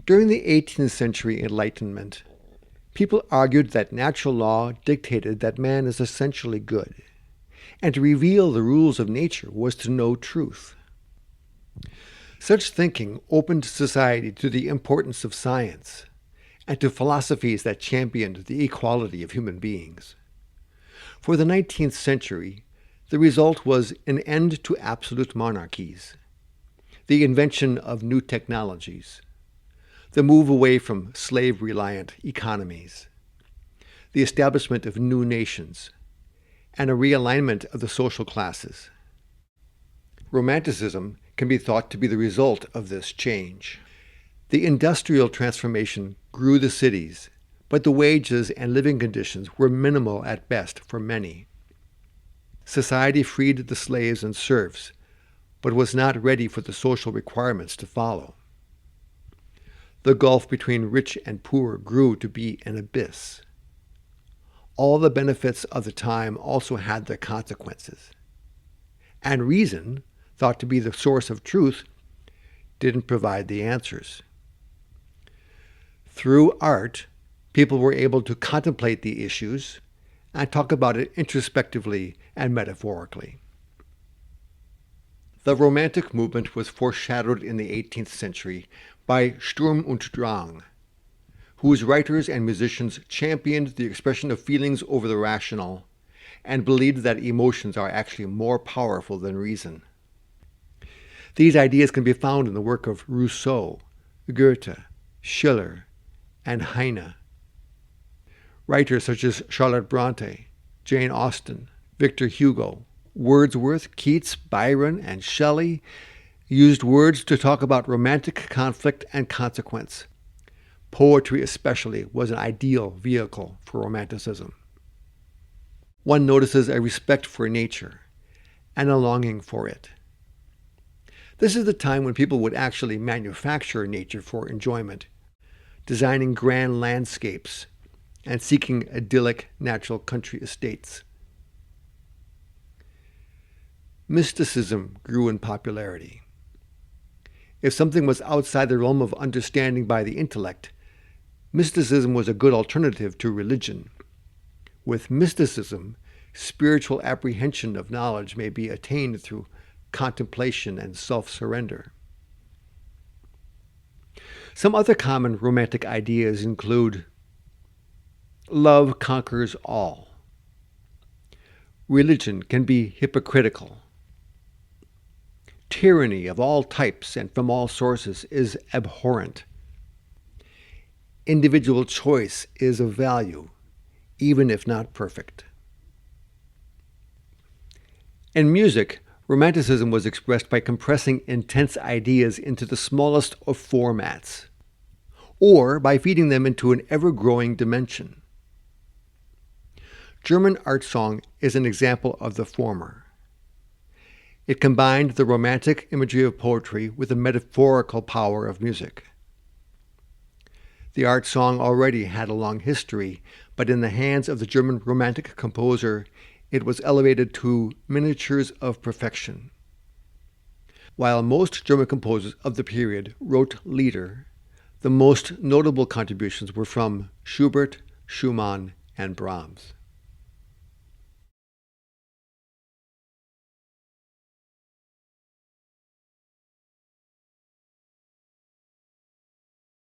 During the 18th century Enlightenment, people argued that natural law dictated that man is essentially good, and to reveal the rules of nature was to know truth. Such thinking opened society to the importance of science and to philosophies that championed the equality of human beings. For the 19th century, the result was an end to absolute monarchies, the invention of new technologies, the move away from slave-reliant economies, the establishment of new nations, and a realignment of the social classes. Romanticism can be thought to be the result of this change. The industrial transformation grew the cities, but the wages and living conditions were minimal at best for many. Society freed the slaves and serfs, but was not ready for the social requirements to follow. The gulf between rich and poor grew to be an abyss. All the benefits of the time also had their consequences. And reason, thought to be the source of truth, didn't provide the answers. Through art, people were able to contemplate the issues and talk about it introspectively and metaphorically. The Romantic movement was foreshadowed in the 18th century by Sturm und Drang, whose writers and musicians championed the expression of feelings over the rational and believed that emotions are actually more powerful than reason. These ideas can be found in the work of Rousseau, Goethe, Schiller, and Heine. Writers such as Charlotte Bronte, Jane Austen, Victor Hugo, Wordsworth, Keats, Byron, and Shelley used words to talk about romantic conflict and consequence. Poetry especially was an ideal vehicle for Romanticism. One notices a respect for nature and a longing for it. This is the time when people would actually manufacture nature for enjoyment, designing grand landscapes and seeking idyllic natural country estates. Mysticism grew in popularity. If something was outside the realm of understanding by the intellect, mysticism was a good alternative to religion. With mysticism, spiritual apprehension of knowledge may be attained through contemplation and self-surrender. Some other common romantic ideas include love conquers all. Religion can be hypocritical. Tyranny of all types and from all sources is abhorrent. Individual choice is of value, even if not perfect. In music, Romanticism was expressed by compressing intense ideas into the smallest of formats, or by feeding them into an ever-growing dimension. German art song is an example of the former. It combined the romantic imagery of poetry with the metaphorical power of music. The art song already had a long history, but in the hands of the German Romantic composer, it was elevated to miniatures of perfection. While most German composers of the period wrote Lieder, the most notable contributions were from Schubert, Schumann, and Brahms.